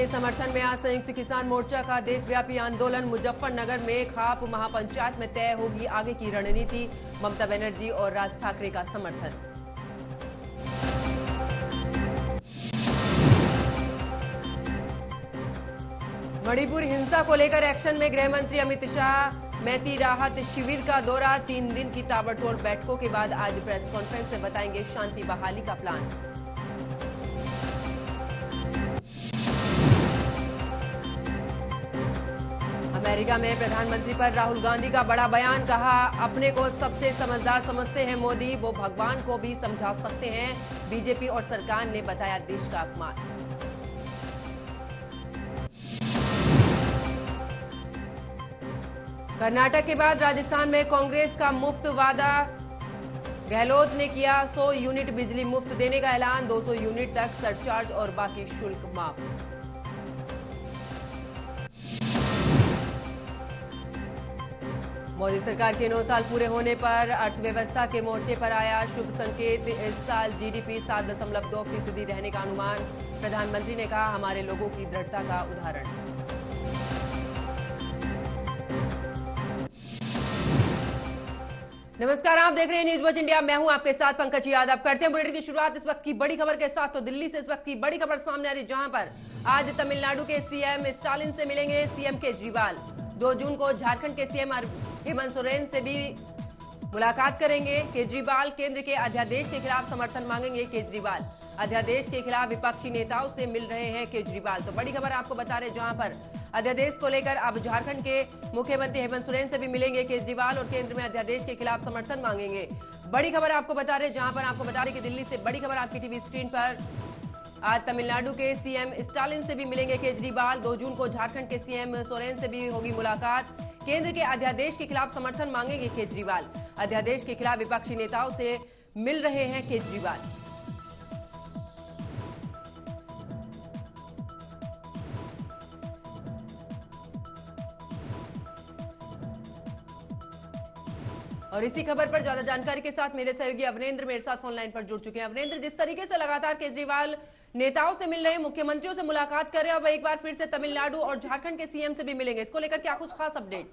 के समर्थन में आज संयुक्त किसान मोर्चा का देशव्यापी आंदोलन। मुजफ्फरनगर में खाप महापंचायत में तय होगी आगे की रणनीति। ममता बनर्जी और राज ठाकरे का समर्थन। मणिपुर हिंसा को लेकर एक्शन में गृह मंत्री अमित शाह। मैती राहत शिविर का दौरा। 3 दिन की ताबड़तोड़ बैठकों के बाद आज प्रेस कॉन्फ्रेंस में बताएंगे शांति बहाली का प्लान। अमेरिका में प्रधानमंत्री पर राहुल गांधी का बड़ा बयान। कहा, अपने को सबसे समझदार समझते हैं मोदी, वो भगवान को भी समझा सकते हैं। बीजेपी और सरकार ने बताया देश का अपमान। कर्नाटक के बाद राजस्थान में कांग्रेस का मुफ्त वादा। गहलोत ने किया 100 यूनिट बिजली मुफ्त देने का ऐलान। 200 यूनिट तक सरचार्ज और बाकी शुल्क माफ। मोदी सरकार के 9 साल पूरे होने पर अर्थव्यवस्था के मोर्चे पर आया शुभ संकेत। इस साल जीडीपी 7.2% रहने का अनुमान। प्रधानमंत्री ने कहा, हमारे लोगों की दृढ़ता का उदाहरण। नमस्कार, आप देख रहे हैं न्यूज वॉच इंडिया। मैं हूं आपके साथ पंकज यादव। करते हैं बुलेटिन की शुरुआत इस वक्त की बड़ी खबर के साथ। तो दिल्ली से इस वक्त की बड़ी खबर सामने आ रही, जहां पर आज तमिलनाडु के सीएम स्टालिन से मिलेंगे सीएम केजरीवाल। 2 जून को झारखंड के सीएम हेमंत सोरेन से भी मुलाकात करेंगे केजरीवाल। केंद्र के अध्यादेश के खिलाफ समर्थन मांगेंगे केजरीवाल। अध्यादेश के खिलाफ विपक्षी नेताओं से मिल रहे हैं केजरीवाल। तो बड़ी खबर आपको बता रहे, जहां पर अध्यादेश को लेकर अब झारखंड के मुख्यमंत्री हेमंत सोरेन से भी मिलेंगे केजरीवाल और केंद्र में अध्यादेश के खिलाफ समर्थन मांगेंगे। बड़ी खबर आपको बता रहे, जहां पर आपको बता रहे कि दिल्ली से बड़ी खबर आपकी टीवी स्क्रीन पर। आज तमिलनाडु के सीएम स्टालिन से भी मिलेंगे केजरीवाल। 2 जून को झारखंड के सीएम सोरेन से भी होगी मुलाकात। केंद्र के अध्यादेश के खिलाफ समर्थन मांगेंगे केजरीवाल। अध्यादेश के खिलाफ विपक्षी नेताओं से मिल रहे हैं केजरीवाल। और इसी खबर पर ज्यादा जानकारी के साथ मेरे सहयोगी अवनेंद्र मेरे साथ फोन लाइन पर जुड़ चुके हैं। अवनेंद्र, जिस तरीके से लगातार केजरीवाल नेताओं से मिल रहे हैं, मुख्यमंत्रियों से मुलाकात कर रहे हैं, अब एक बार फिर से तमिलनाडु और झारखंड के सीएम से भी मिलेंगे, इसको लेकर क्या कुछ खास अपडेट?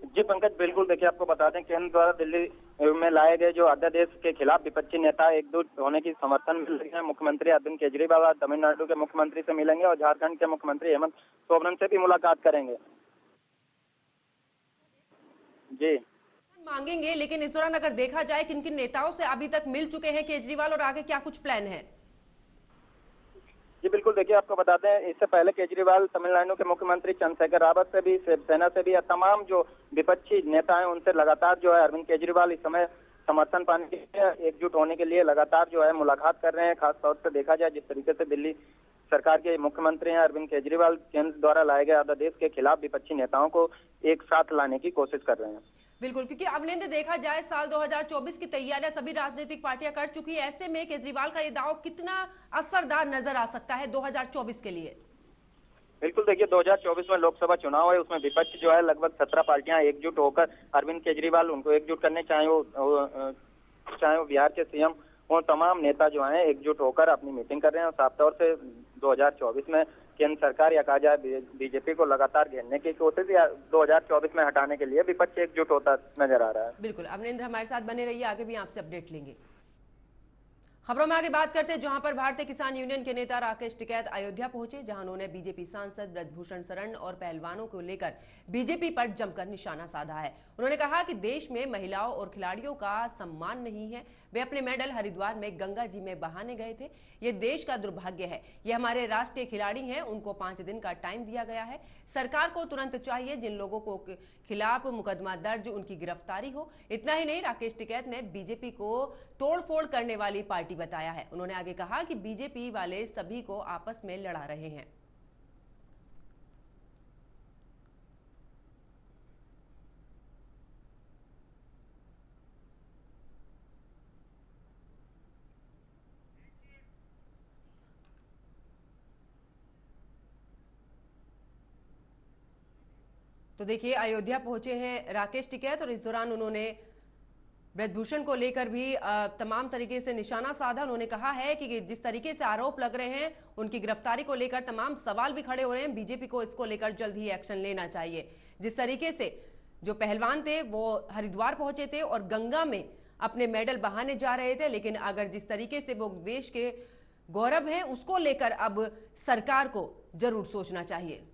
जी पंकज, बिल्कुल। देखिए, आपको बता दें, केंद्र द्वारा दिल्ली में लाए गए जो अध्यादेश के खिलाफ विपक्षी नेता एकजुट होने की समर्थन मिल रही है। मुख्यमंत्री अरविंद केजरीवाल आज तमिलनाडु के मुख्यमंत्री से मिलेंगे और झारखंड के मुख्यमंत्री हेमंत सोरेन से भी मुलाकात करेंगे। जी मांगेंगे, लेकिन इस दौरान अगर देखा जाए किन किन नेताओं से अभी तक मिल चुके हैं केजरीवाल और आगे क्या कुछ प्लान है? जी बिल्कुल। देखिए, आपको बता दें, इससे पहले केजरीवाल तमिलनाडु के मुख्यमंत्री चंद्रशेखर रावत से भी, शिवसेना से भी, तमाम जो विपक्षी नेता हैं उनसे लगातार जो है अरविंद केजरीवाल इस समय समर्थन पाने के लिए, एकजुट होने के लिए लगातार जो है मुलाकात कर रहे हैं। खासतौर से देखा जाए जिस तरीके से दिल्ली सरकार के मुख्यमंत्री हैं अरविंद केजरीवाल, केंद्र द्वारा लाए गए अध्यादेश के खिलाफ विपक्षी नेताओं को एक साथ लाने की कोशिश कर रहे हैं। बिल्कुल, क्योंकि अवनेंद्र देखा जाए साल 2024 की तैयारियां सभी राजनीतिक पार्टियां कर चुकी है। ऐसे में केजरीवाल का ये दाव कितना असरदार नजर आ सकता है 2024 के लिए? बिल्कुल। देखिए, 2024 में लोकसभा चुनाव है, उसमें विपक्ष जो है लगभग 17 पार्टियां एकजुट होकर अरविंद केजरीवाल उनको एकजुट करने, चाहे वो बिहार के सीएम और तमाम नेता जो हैं एकजुट होकर अपनी मीटिंग कर रहे हैं। और साफ तौर से 2024 में केंद्र सरकार या कहा जाए बीजेपी को लगातार घेरने की कोशिश या 2024 में हटाने के लिए विपक्ष एकजुट होता नजर आ रहा है। बिल्कुल, अवनेंद्र हमारे साथ बने रहिए, आगे भी आपसे अपडेट लेंगे। खबरों में आगे बात करते हैं, जहां पर भारतीय किसान यूनियन के नेता राकेश टिकैत अयोध्या पहुंचे, जहां उन्होंने बीजेपी सांसद ब्रजभूषण शरण और पहलवानों को लेकर बीजेपी पर जमकर निशाना साधा है। उन्होंने कहा कि देश में महिलाओं और खिलाड़ियों का सम्मान नहीं है। वे अपने मेडल हरिद्वार में गंगा जी में बहाने गए थे। ये देश का दुर्भाग्य है। ये हमारे राष्ट्रीय खिलाड़ी हैं, उनको 5 दिन का टाइम दिया गया है। सरकार को तुरंत चाहिए जिन लोगों को खिलाफ मुकदमा दर्ज, उनकी गिरफ्तारी हो। इतना ही नहीं, राकेश टिकैत ने बीजेपी को तोड़फोड़ करने वाली पार्टी बताया है। उन्होंने आगे कहा कि बीजेपी वाले सभी को आपस में लड़ा रहे हैं। तो देखिए, अयोध्या पहुंचे हैं राकेश टिकैत और इस दौरान उन्होंने ब्रजभूषण को लेकर भी तमाम तरीके से निशाना साधा। उन्होंने कहा है कि जिस तरीके से आरोप लग रहे हैं, उनकी गिरफ्तारी को लेकर तमाम सवाल भी खड़े हो रहे हैं। बीजेपी को इसको लेकर जल्द ही एक्शन लेना चाहिए। जिस तरीके से जो पहलवान थे वो हरिद्वार पहुंचे थे और गंगा में अपने मेडल बहाने जा रहे थे, लेकिन अगर जिस तरीके से वो देश के गौरव हैं उसको लेकर अब सरकार को जरूर सोचना चाहिए।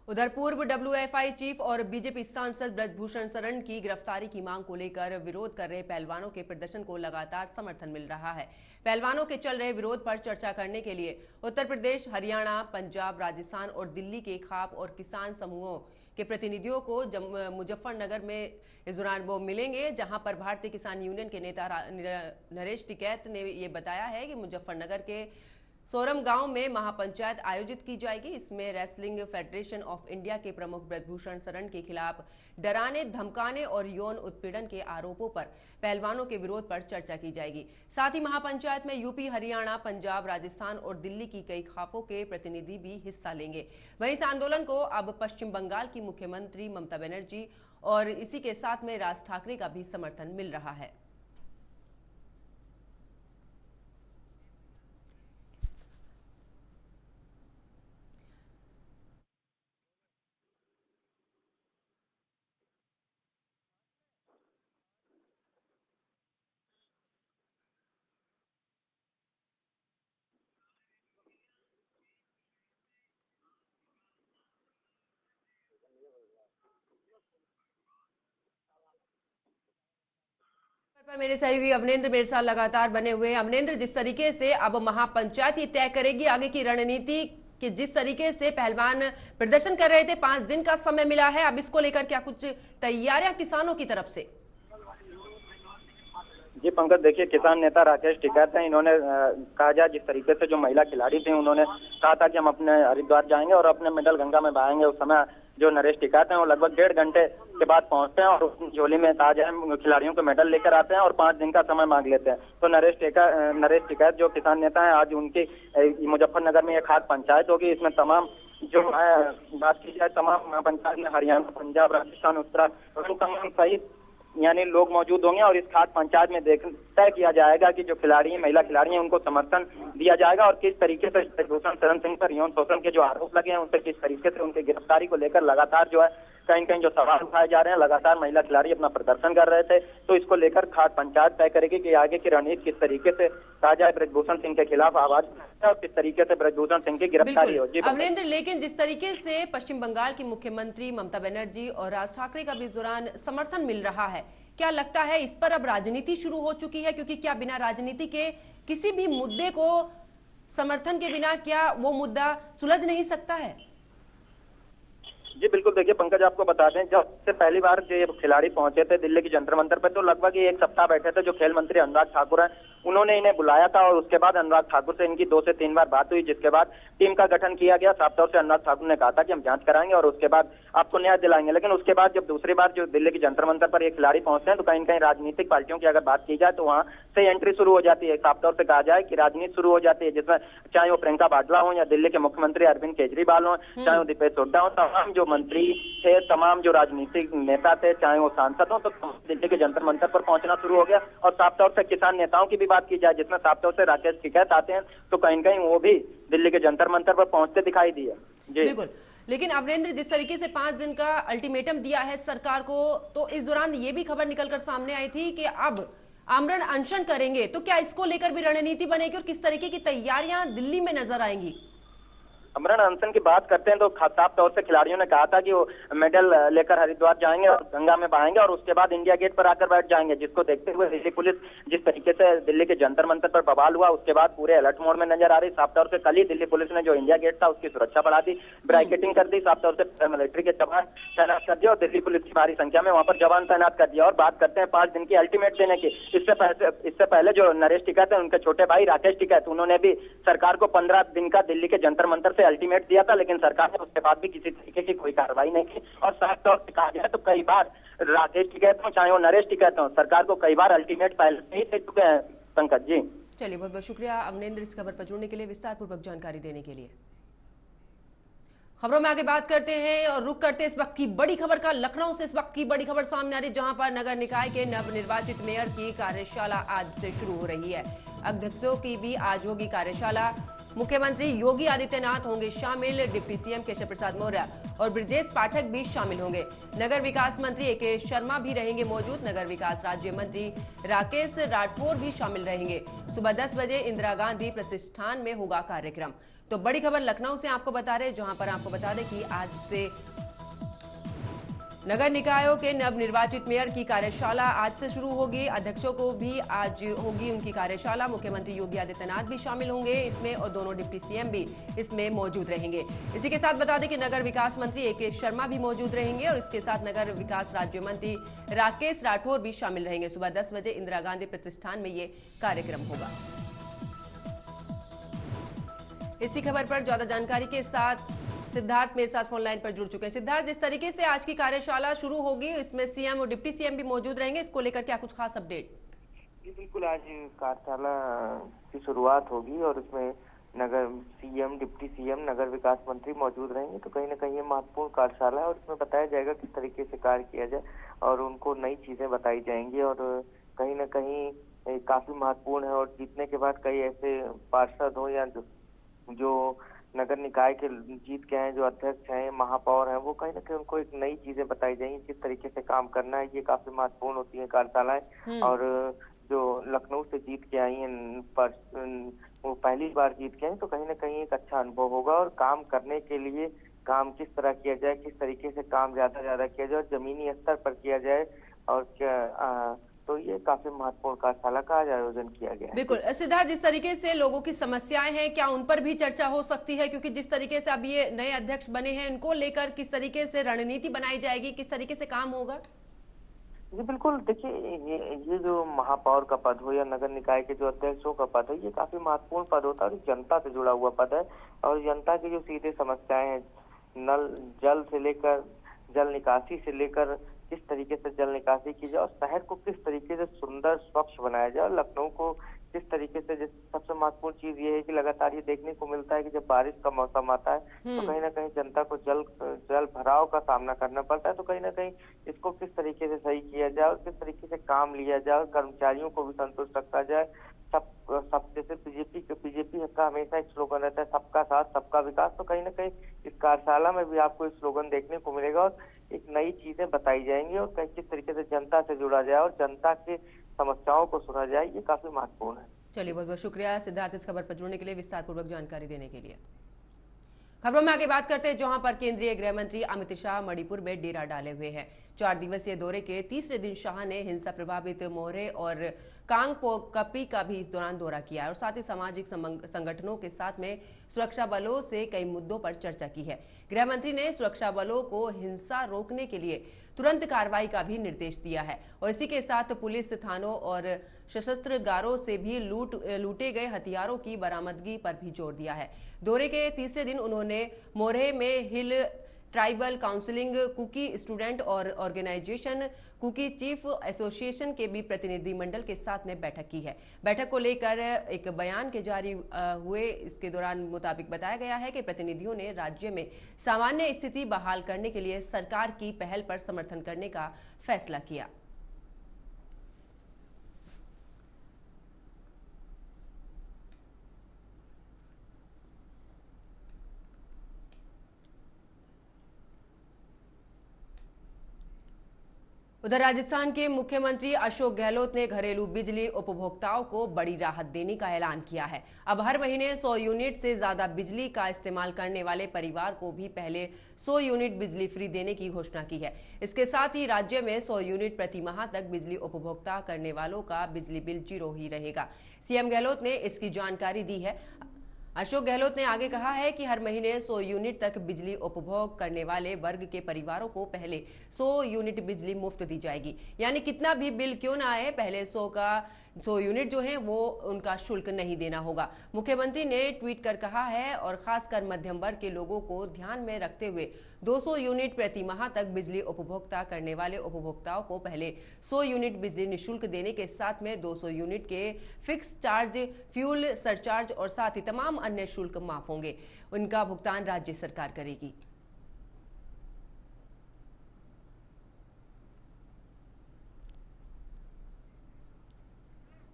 उधर पूर्व डब्ल्यूएफआई चीफ और बीजेपी सांसद ब्रजभूषण शरण की गिरफ्तारी की मांग को लेकर विरोध कर रहे पहलवानों के प्रदर्शन को लगातार समर्थन मिल रहा है। पहलवानों के चल रहे विरोध पर चर्चा करने के लिए उत्तर प्रदेश, हरियाणा, पंजाब, राजस्थान और दिल्ली के खाप और किसान समूहों के प्रतिनिधियों को मुजफ्फरनगर में इस दौरान वो मिलेंगे, जहां पर भारतीय किसान यूनियन के नेता नरेश टिकैत ने ये बताया है कि मुजफ्फरनगर के सोरम गांव में महापंचायत आयोजित की जाएगी। इसमें रेसलिंग फेडरेशन ऑफ इंडिया के प्रमुख ब्रजभूषण शरण के खिलाफ डराने, धमकाने और यौन उत्पीड़न के आरोपों पर पहलवानों के विरोध पर चर्चा की जाएगी। साथ ही महापंचायत में यूपी, हरियाणा, पंजाब, राजस्थान और दिल्ली की कई खापों के प्रतिनिधि भी हिस्सा लेंगे। वहीं इस आंदोलन को अब पश्चिम बंगाल की मुख्यमंत्री ममता बनर्जी और इसी के साथ में राज ठाकरे का भी समर्थन मिल रहा है। पर मेरे सहयोगी अवनेंद्र मेरे साथ लगातार बने हुए हैं। अवनेंद्र, जिस तरीके से अब महापंचायत ही तय करेगी आगे की रणनीति कि जिस तरीके से पहलवान प्रदर्शन कर रहे थे, 5 दिन का समय मिला है, अब इसको लेकर क्या कुछ तैयारियां किसानों की तरफ से? जी पंकज, देखिए किसान नेता राकेश टिकैत हैं। इन्होंने कहा जाए जिस तरीके से जो महिला खिलाड़ी थी उन्होंने कहा था कि हम अपने हरिद्वार जाएंगे और अपने मेडल गंगा में बहाएंगे। उस समय जो नरेश टिकैत हैं वो लगभग 1.5 घंटे के बाद पहुंचते हैं और उस झोली में कहा जाए खिलाड़ियों के मेडल लेकर आते हैं और 5 दिन का समय मांग लेते हैं। तो नरेश टिकैत जो किसान नेता है, आज उनकी मुजफ्फरनगर में एक खास पंचायत होगी। इसमें तमाम जो बात की जाए तमाम पंचायत में हरियाणा, पंजाब, राजस्थान, उत्तराखंड तमाम सहित यानी लोग मौजूद होंगे और इस खास पंचायत में तय किया जाएगा कि जो खिलाड़ी हैं, महिला खिलाड़ी हैं, उनको समर्थन दिया जाएगा और किस तरीके से ब्रजभूषण शरण सिंह पर यौन शोषण के जो आरोप लगे हैं उन पर किस तरीके से उनकी गिरफ्तारी को लेकर लगातार जो है कहीं कहीं जो सवाल उठाए जा रहे हैं। लगातार महिला खिलाड़ी अपना प्रदर्शन कर रहे थे, तो इसको लेकर खास पंचायत तय करेगी कि आगे की रणनीति किस तरीके से कहा जाए ब्रजभूषण सिंह के खिलाफ आवाज और किस तरीके से ब्रजभूषण सिंह की गिरफ्तारी हो। अवनेंद्र, लेकिन जिस तरीके से पश्चिम बंगाल की मुख्यमंत्री ममता बनर्जी और राज ठाकरे का भी इस दौरान समर्थन मिल रहा है, क्या लगता है इस पर अब राजनीति शुरू हो चुकी है? क्योंकि क्या बिना राजनीति के किसी भी मुद्दे को समर्थन के बिना क्या वो मुद्दा सुलझ नहीं सकता है? जी बिल्कुल, देखिए पंकज, आपको बता दें जब से पहली बार जो खिलाड़ी पहुंचे थे दिल्ली की जंतर मंतर पर, तो लगभग 1 सप्ताह बैठे थे। जो खेल मंत्री अनुराग ठाकुर हैं उन्होंने इन्हें बुलाया था और उसके बाद अनुराग ठाकुर से इनकी 2 से 3 बार बात हुई, जिसके बाद टीम का गठन किया गया। साफ तौर से अनुराग ठाकुर ने कहा था कि हम जांच कराएंगे और उसके बाद आपको न्याय दिलाएंगे। लेकिन उसके बाद जब दूसरी बार जो दिल्ली की जंतर मंतर पर ये खिलाड़ी पहुंचते हैं तो कहीं कहीं राजनीतिक पार्टियों की अगर बात की जाए तो वहां से एंट्री शुरू हो जाती है। साफ तौर से कहा जाए कि राजनीति शुरू हो जाती है, जिसमें चाहे वो प्रियंका वाड्रा हो या दिल्ली के मुख्यमंत्री अरविंद केजरीवाल हो, चाहे वो दीपेश हुड्डा हो, तमाम जो मंत्री थे, तमाम जो राजनीतिक नेता थे, चाहे वो सांसद हो, तो दिल्ली के जंतर मंतर पर पहुंचना शुरू हो गया। और साफ तौर से किसान नेताओं की भी बात की जाए, जिसमें साफ तौर से राकेश टिकैत आते हैं, तो कहीं कहीं वो भी दिल्ली के जंतर मंतर पर पहुंचते दिखाई दिए। जी बिल्कुल, लेकिन अमरेंद्र, जिस तरीके से 5 दिन का अल्टीमेटम दिया है सरकार को, तो इस दौरान ये भी खबर निकलकर सामने आई थी कि अब आमरण अनशन करेंगे, तो क्या इसको लेकर भी रणनीति बनेगी और किस तरीके की तैयारियां दिल्ली में नजर आएंगी? आमरण अनशन की बात करते हैं तो साफ तौर से खिलाड़ियों ने कहा था कि वो मेडल लेकर हरिद्वार जाएंगे और गंगा में बहाएंगे और उसके बाद इंडिया गेट पर आकर बैठ जाएंगे, जिसको देखते हुए दिल्ली पुलिस जिस तरीके से दिल्ली के जंतर मंतर पर बवाल हुआ उसके बाद पूरे अलर्ट मोड में नजर आ रही। साफ तौर से कल ही दिल्ली पुलिस ने जो इंडिया गेट था उसकी सुरक्षा बढ़ा दी, ब्रैकेटिंग कर दी, साफ तौर से पैरामिलिट्री के जवान तैनात कर दिया और दिल्ली पुलिस की भारी संख्या में वहां पर जवान तैनात कर दिया। और बात करते हैं 5 दिन की अल्टीमेट देने की, इससे पहले जो नरेश टिकैत है उनके छोटे भाई राकेश टिकैत, उन्होंने भी सरकार को 15 दिन का दिल्ली के जंतर मंतर से अल्टीमेट दिया था, लेकिन सरकार ने उसके बाद भी किसी तरीके की कोई कार्रवाई नहीं की। और साफ तौर से कहा जाए तो कई बार राकेश टिकैत हो चाहे वो नरेश टिकैत हो, सरकार को कई बार अल्टीमेट पहले ही दे चुके हैं। पंकज जी, चलिए, बहुत बहुत शुक्रिया अमरेंद्र इस खबर पर जुड़ने के लिए, विस्तार पूर्वक जानकारी देने के लिए। खबरों में आगे बात करते हैं और रुक करते हैं इस वक्त की बड़ी खबर का। लखनऊ से इस वक्त की बड़ी खबर सामने आ रही, जहां पर नगर निकाय के नवनिर्वाचित मेयर की कार्यशाला आज से शुरू हो रही है। अध्यक्षों की भी आज होगी कार्यशाला। मुख्यमंत्री योगी आदित्यनाथ होंगे शामिल, डिप्टी सीएम केशव प्रसाद मौर्य और ब्रजेश पाठक भी शामिल होंगे। नगर विकास मंत्री ए.के. शर्मा भी रहेंगे मौजूद। नगर विकास राज्य मंत्री राकेश राठौर भी शामिल रहेंगे। सुबह 10 बजे इंदिरा गांधी प्रतिष्ठान में होगा कार्यक्रम। तो बड़ी खबर लखनऊ से आपको बता रहे, जहां पर आपको बता दें कि आज से नगर निकायों के नवनिर्वाचित मेयर की कार्यशाला आज से शुरू होगी। अध्यक्षों को भी आज होगी उनकी कार्यशाला। मुख्यमंत्री योगी आदित्यनाथ भी शामिल होंगे इसमें और दोनों डिप्टी सीएम भी इसमें मौजूद रहेंगे। इसी के साथ बता दें कि नगर विकास मंत्री ए.के. शर्मा भी मौजूद रहेंगे और इसके साथ नगर विकास राज्य मंत्री राकेश राठौर भी शामिल रहेंगे। सुबह 10 बजे इंदिरा गांधी प्रतिष्ठान में ये कार्यक्रम होगा। इसी खबर पर ज्यादा जानकारी के साथ सिद्धार्थ मेरे साथ फोन लाइन पर जुड़ चुके हैं। सिद्धार्थ, जिस तरीके से आज की कार्यशाला शुरू होगी, इसमें सीएम और डिप्टी सीएम भी मौजूद रहेंगे, इसको लेकर क्या कुछ खास अपडेट? जी बिल्कुल, आज कार्यशाला की शुरुआत होगी और उसमें नगर सीएम, डिप्टी सीएम, नगर विकास मंत्री मौजूद रहेंगे। तो कहीं ना कहीं ये महत्वपूर्ण कार्यशाला है और इसमें बताया जाएगा किस तरीके से कार्य किया जाए और उनको नई चीजें बताई जाएंगी और कहीं ना कहीं काफी महत्वपूर्ण है। और जीतने के बाद कई ऐसे पार्षद हो या जो नगर निकाय के जीत के हैं, जो अध्यक्ष हैं, महापौर हैं, वो कहीं ना कहीं उनको एक नई चीजें बताई जाएंगी, किस तरीके से काम करना है। ये काफी महत्वपूर्ण होती है कार्यशालाएं। और जो लखनऊ से जीत के आई हैं, वो पहली बार जीत के आई, तो कहीं ना कहीं एक अच्छा अनुभव होगा और काम करने के लिए काम किस तरह किया जाए, किस तरीके से काम ज्यादा किया जाए और जमीनी स्तर पर किया जाए और क्या तो ये काफी महत्वपूर्ण कार्यशाला का आज आयोजन किया गया है। बिल्कुल सिद्धार्थ, जिस तरीके से लोगों की समस्याएं हैं, क्या उन पर भी चर्चा हो सकती है? क्योंकि जिस तरीके से अब ये नए अध्यक्ष बने हैं, इनको लेकर किस तरीके से रणनीति बनाई जाएगी, किस तरीके से काम होगा? जी बिल्कुल, देखिए ये जो महापौर का पद हो या नगर निकाय के जो अध्यक्षों का पद है, ये काफी महत्वपूर्ण पद होता है और जनता से जुड़ा हुआ पद है। और जनता की जो सीधे समस्याएं हैं, नल जल से लेकर जल निकासी से लेकर किस तरीके से जल निकासी की जाए और शहर को किस तरीके से सुंदर स्वच्छ बनाया जाए, लखनऊ को किस तरीके से, सबसे महत्वपूर्ण चीज ये है कि लगातार ये देखने को मिलता है कि जब बारिश का मौसम आता है तो कहीं ना कहीं जनता को जल भराव का सामना करना पड़ता है। तो कहीं ना कहीं इसको किस तरीके से सही किया जाए और किस तरीके से काम लिया जाए और कर्मचारियों को भी संतुष्ट रखा जाए। सब जैसे बीजेपी का हमेशा एक स्लोगन रहता है, सबका साथ सबका विकास। तो कहीं ना कहीं इस कार्यशाला में भी आपको इस स्लोगन देखने को मिलेगा और एक नई चीजें बताई जाएंगी और किस तरीके से जनता से जुड़ा जाए और जनता के समस्याओं को सुना जाए, ये काफी महत्वपूर्ण है। चलिए, बहुत बहुत शुक्रिया सिद्धार्थ इस खबर पर जुड़ने के लिए, विस्तार पूर्वक जानकारी देने के लिए। खबरों में आगे बात करते हैं, जहां पर केंद्रीय गृह मंत्री अमित शाह मणिपुर में डेरा डाले हुए हैं। 4 दिवसीय दौरे के तीसरे दिन शाह ने हिंसा प्रभावित मोरे और कांगपोकपी का भी इस दौरान दौरा किया और साथ ही सामाजिक संगठनों के साथ में सुरक्षा बलों से कई मुद्दों पर चर्चा की है। गृह मंत्री ने सुरक्षा बलों को हिंसा रोकने के लिए तुरंत कार्रवाई का भी निर्देश दिया है और इसी के साथ पुलिस थानों और सशस्त्रगारों से भी लूटे गए हथियारों की बरामदगी पर भी जोर दिया है। दौरे के तीसरे दिन उन्होंने मोरहे में हिल ट्राइबल काउंसिलिंग, कुकी स्टूडेंट और ऑर्गेनाइजेशन कुकी चीफ एसोसिएशन के भी प्रतिनिधि मंडल के साथ में बैठक की है। बैठक को लेकर एक बयान के जारी हुए, इसके दौरान मुताबिक बताया गया है कि प्रतिनिधियों ने राज्य में सामान्य स्थिति बहाल करने के लिए सरकार की पहल पर समर्थन करने का फैसला किया। उधर राजस्थान के मुख्यमंत्री अशोक गहलोत ने घरेलू बिजली उपभोक्ताओं को बड़ी राहत देने का ऐलान किया है। अब हर महीने 100 यूनिट से ज्यादा बिजली का इस्तेमाल करने वाले परिवार को भी पहले 100 यूनिट बिजली फ्री देने की घोषणा की है। इसके साथ ही राज्य में 100 यूनिट प्रति माह तक बिजली उपभोक्ता करने वालों का बिजली बिल 0 ही रहेगा। सीएम गहलोत ने इसकी जानकारी दी है। अशोक गहलोत ने आगे कहा है कि हर महीने 100 यूनिट तक बिजली उपभोग करने वाले वर्ग के परिवारों को पहले 100 यूनिट बिजली मुफ्त दी जाएगी, यानी कितना भी बिल क्यों ना आए, पहले 100 का 100 यूनिट जो है वो उनका शुल्क नहीं देना होगा। मुख्यमंत्री ने ट्वीट कर कहा है और खासकर मध्यम वर्ग के लोगों को ध्यान में रखते हुए 200 यूनिट प्रति माह तक बिजली उपभोक्ता करने वाले उपभोक्ताओं को पहले 100 यूनिट बिजली निःशुल्क देने के साथ में 200 यूनिट के फिक्स चार्ज, फ्यूल सरचार्ज और साथ ही तमाम अन्य शुल्क माफ होंगे। उनका भुगतान राज्य सरकार करेगी।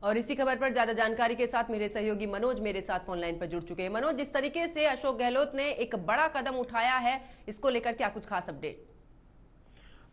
और इसी खबर पर ज्यादा जानकारी के साथ मेरे सहयोगी मनोज मेरे साथ फोन लाइन पर जुड़ चुके हैं। मनोज, जिस तरीके से अशोक गहलोत ने एक बड़ा कदम उठाया है, इसको लेकर क्या कुछ खास अपडेट?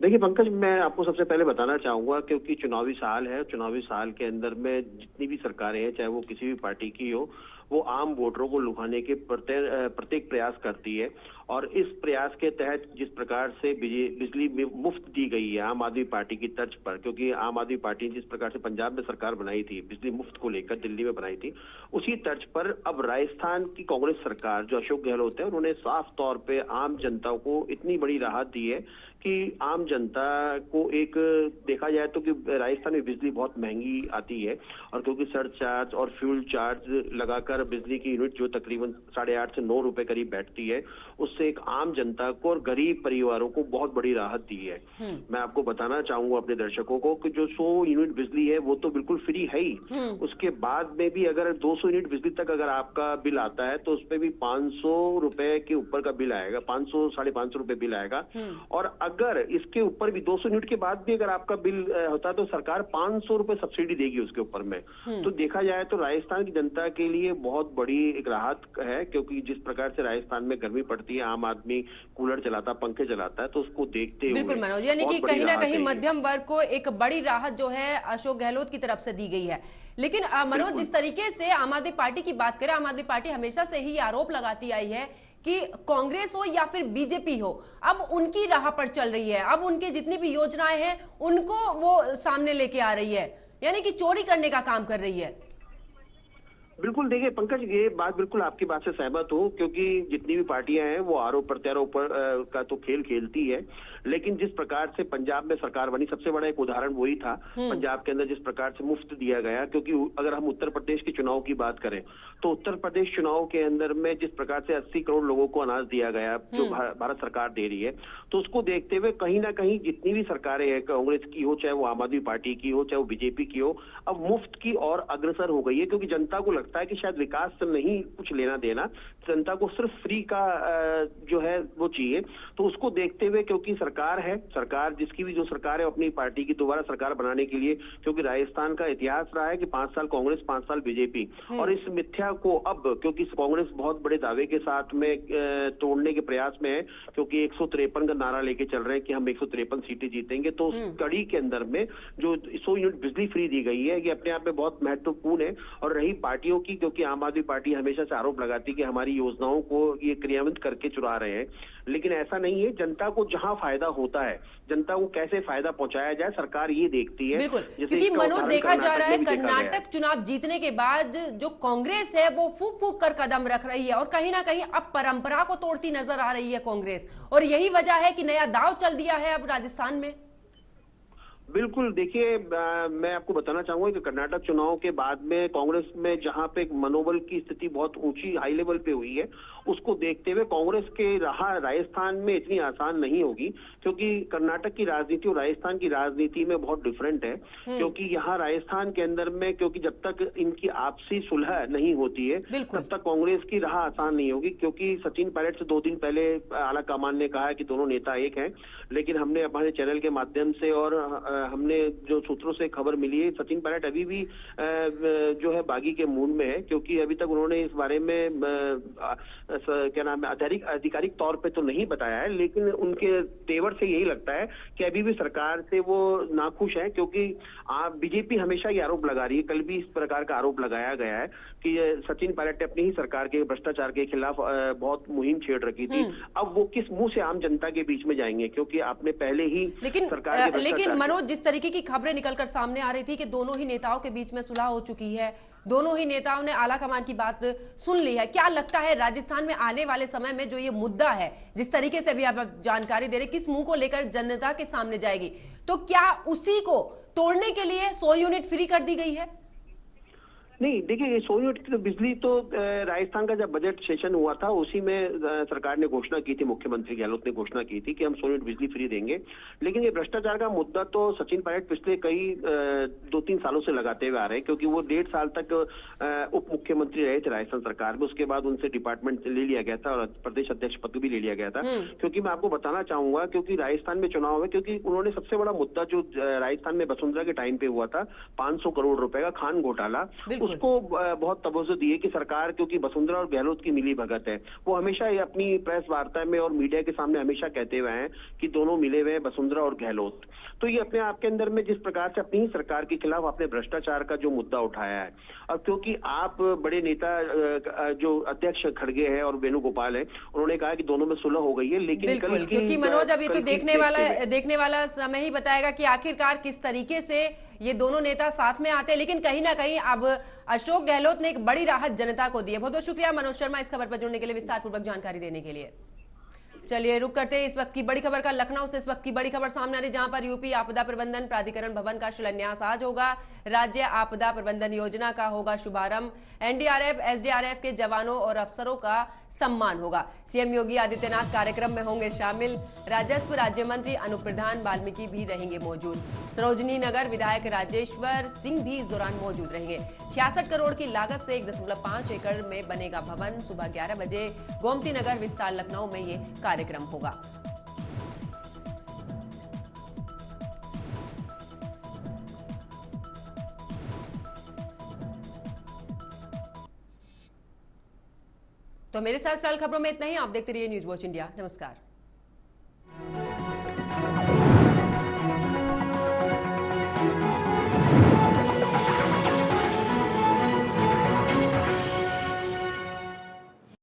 देखिए पंकज, मैं आपको सबसे पहले बताना चाहूंगा क्योंकि चुनावी साल है, चुनावी साल के अंदर में जितनी भी सरकारें हैं, चाहे वो किसी भी पार्टी की हो, वो आम वोटरों को लुभाने के प्रत्येक प्रयास करती है। और इस प्रयास के तहत जिस प्रकार से बिजली मुफ्त दी गई है आम आदमी पार्टी की तर्ज पर, क्योंकि आम आदमी पार्टी जिस प्रकार से पंजाब में सरकार बनाई थी, बिजली मुफ्त को लेकर दिल्ली में बनाई थी, उसी तर्ज पर अब राजस्थान की कांग्रेस सरकार जो अशोक गहलोत है, उन्होंने साफ तौर पे आम जनता को इतनी बड़ी राहत दी है कि आम जनता को एक देखा जाए तो कि राजस्थान में बिजली बहुत महंगी आती है, और क्योंकि सरचार्ज और फ्यूल चार्ज लगाकर बिजली की यूनिट जो तकरीबन 8.5 से 9 रुपए करीब बैठती है, उससे एक आम जनता को और गरीब परिवारों को बहुत बड़ी राहत दी है। मैं आपको बताना चाहूंगा अपने दर्शकों को कि जो 100 यूनिट बिजली है वो तो बिल्कुल फ्री है ही, उसके बाद में भी अगर 200 यूनिट बिजली तक अगर आपका बिल आता है तो उसपे भी 500 रुपए के ऊपर का बिल आएगा, 500-550 रुपए बिल आएगा। और अगर इसके ऊपर भी 200 यूनिट के बाद भी अगर आपका बिल होता है तो सरकार 500 रुपए सब्सिडी देगी उसके ऊपर में। तो देखा जाए तो राजस्थान की जनता के लिए बहुत बड़ी एक राहत है, क्योंकि जिस प्रकार से राजस्थान में गर्मी पड़ती है, आम आदमी कूलर चलाता, पंखे चलाता है, तो उसको देखते हुए बिल्कुल मनोज, यानी कि कहीं ना कहीं मध्यम वर्ग को एक बड़ी राहत जो है अशोक गहलोत की तरफ से दी गई है। लेकिन मनोज, जिस तरीके से आम आदमी पार्टी की बात करें, आम आदमी पार्टी हमेशा से ही आरोप लगाती आई है कि कांग्रेस हो या फिर बीजेपी हो, अब उनकी राह पर चल रही है, अब उनकी जितनी भी योजनाएं हैं उनको वो सामने लेके आ रही है, यानी कि चोरी करने का काम कर रही है। बिल्कुल, देखिए पंकज, ये बात बिल्कुल आपकी बात से सहमत हूँ, क्योंकि जितनी भी पार्टियां हैं वो आरोप प्रत्यारोप का तो खेल खेलती है, लेकिन जिस प्रकार से पंजाब में सरकार बनी, सबसे बड़ा एक उदाहरण वही था पंजाब के अंदर जिस प्रकार से मुफ्त दिया गया। क्योंकि अगर हम उत्तर प्रदेश के चुनाव की बात करें तो उत्तर प्रदेश चुनाव के अंदर में जिस प्रकार से 80 करोड़ लोगों को अनाज दिया गया जो भारत सरकार दे रही है, तो उसको देखते हुए कहीं ना कहीं जितनी भी सरकारें हैं, कांग्रेस की हो, चाहे वो आम आदमी पार्टी की हो, चाहे वो बीजेपी की हो, अब मुफ्त की और अग्रसर हो गई है। क्योंकि जनता को लगता है कि शायद विकास से नहीं कुछ लेना देना, जनता को सिर्फ फ्री का जो है वो चाहिए। तो उसको देखते हुए, क्योंकि सरकार है, सरकार जिसकी भी जो सरकार है अपनी पार्टी की दोबारा सरकार बनाने के लिए, क्योंकि राजस्थान का इतिहास रहा है कि 5 साल कांग्रेस 5 साल बीजेपी, और इस मिथ्या को अब क्योंकि कांग्रेस बहुत बड़े दावे के साथ में तोड़ने के प्रयास में है, क्योंकि 153 का नारा लेके चल रहे हैं कि हम 153 सीटें जीतेंगे, तो उस कड़ी के अंदर में जो 100 यूनिट बिजली फ्री दी गई है, ये अपने आप में बहुत महत्वपूर्ण है। और रही पार्टियों की, क्योंकि आम आदमी पार्टी हमेशा से आरोप लगाती कि हमारी योजनाओं को ये क्रियान्वित करके चुरा रहे हैं, लेकिन ऐसा नहीं है। जनता को जहां फायदा होता है, जनता को कैसे फायदा पहुंचाया जाए, सरकार ये देखती है। बिल्कुल, क्योंकि मनोज देखा जा रहा है कर्नाटक चुनाव जीतने के बाद जो कांग्रेस है वो फूक फूक कर कदम रख रही है, और कहीं ना कहीं अब परंपरा को तोड़ती नजर आ रही है कांग्रेस, और यही वजह है कि नया दांव चल दिया है अब राजस्थान में। बिल्कुल, देखिए मैं आपको बताना चाहूंगा कि कर्नाटक चुनाव के बाद में कांग्रेस में जहां पे मनोबल की स्थिति बहुत ऊंची हाई लेवल पे हुई है, उसको देखते हुए कांग्रेस के राह राजस्थान में इतनी आसान नहीं होगी, क्योंकि कर्नाटक की राजनीति और राजस्थान की राजनीति में बहुत डिफरेंट है। क्योंकि यहाँ राजस्थान के अंदर में, क्योंकि जब तक इनकी आपसी सुलह नहीं होती है तब तक कांग्रेस की राह आसान नहीं होगी। क्योंकि सचिन पायलट से 2 दिन पहले आला कमान ने कहा कि दोनों नेता एक हैं, लेकिन हमने हमारे चैनल के माध्यम से और हमने जो सूत्रों से खबर मिली है, सचिन पायलट अभी भी जो है बागी के मूड में है, क्योंकि अभी तक उन्होंने इस बारे में क्या नाम है आधिकारिक तौर पे तो नहीं बताया है, लेकिन उनके तेवर से यही लगता है कि अभी भी सरकार से वो नाखुश है। क्योंकि बीजेपी हमेशा ये आरोप लगा रही है, कल भी इस प्रकार का आरोप लगाया गया है कि सचिन पायलट ने अपनी ही सरकार के भ्रष्टाचार के खिलाफ बहुत मुहिम छेड़ रखी थी। अब वो किस मुंह से आम जनता के बीच में जाएंगे, क्योंकि आपने पहले ही लेकिन मनोज, जिस तरीके की खबरें निकलकर सामने आ रही थी कि दोनों ही नेताओं के बीच में सुलह हो चुकी है, दोनों ही नेताओं ने आला कमान की बात सुन ली है, क्या लगता है राजस्थान में आने वाले समय में जो ये मुद्दा है, जिस तरीके से भी आप जानकारी दे रहे, किस मुंह को लेकर जनता के सामने जाएगी, तो क्या उसी को तोड़ने के लिए 100 यूनिट फ्री कर दी गई है? नहीं, देखिए ये 100 यूनिट की तो बिजली तो राजस्थान का जब बजट सेशन हुआ था उसी में सरकार ने घोषणा की थी, मुख्यमंत्री गहलोत ने घोषणा की थी कि हम 100 यूनिट बिजली फ्री देंगे। लेकिन ये भ्रष्टाचार का मुद्दा तो सचिन पायलट पिछले कई 2-3 सालों से लगाते हुए आ रहे हैं, क्योंकि वो 1.5 साल तक उप मुख्यमंत्री रहे थे राजस्थान सरकार में। उसके बाद उनसे डिपार्टमेंट ले लिया गया था और प्रदेश अध्यक्ष पद भी ले लिया गया था। क्योंकि मैं आपको बताना चाहूंगा, क्योंकि राजस्थान में चुनाव है, क्योंकि उन्होंने सबसे बड़ा मुद्दा जो राजस्थान में वसुंधरा के टाइम पे हुआ था 500 करोड़ रुपए का खान घोटाला, उसको बहुत तवज्जो दी है कि सरकार, क्योंकि वसुंधरा और गहलोत की मिली भगत है, वो हमेशा ये अपनी प्रेस वार्ता में और मीडिया के सामने हमेशा कहते हुए हैं कि दोनों मिले हुए हैं, वसुंधरा और गहलोत। तो ये अपने आप के अंदर में जिस प्रकार से अपनी ही सरकार के खिलाफ आपने भ्रष्टाचार का जो मुद्दा उठाया है, और क्योंकि आप बड़े नेता जो अध्यक्ष खड़गे हैं और वेणुगोपाल है, उन्होंने कहा कि दोनों में सुलह हो गई है। लेकिन क्योंकि मनोज, अभी तो देखने वाला समय ही बताएगा कि आखिरकार किस तरीके से ये दोनों नेता साथ में आते हैं। लेकिन कहीं ना कहीं अब अशोक गहलोत ने एक बड़ी राहत जनता को दी है। बहुत बहुत शुक्रिया मनोज शर्मा इस खबर पर जुड़ने के लिए, विस्तार पूर्वक जानकारी देने के लिए। चलिए रुक करते हैं इस वक्त की बड़ी खबर का। लखनऊ से इस वक्त की बड़ी खबर सामने आ रही, जहां पर यूपी आपदा प्रबंधन प्राधिकरण भवन का शिलान्यास आज होगा। राज्य आपदा प्रबंधन योजना का होगा शुभारंभ। एनडीआरएफ एसडीआरएफ के जवानों और अफसरों का सम्मान होगा। सीएम योगी आदित्यनाथ कार्यक्रम में होंगे शामिल। राजस्व राज्य मंत्री अनूप प्रधान वाल्मीकि भी रहेंगे मौजूद। सरोजनी नगर विधायक राजेश्वर सिंह भी इस दौरान मौजूद रहेंगे। 66 करोड़ की लागत से 1.5 एकड़ में बनेगा भवन। सुबह 11 बजे गोमती नगर विस्तार लखनऊ में ये कार्यक्रम होगा। तो मेरे साथ फिलहाल खबरों में इतना ही। आप देखते रहिए न्यूज वॉच इंडिया। नमस्कार।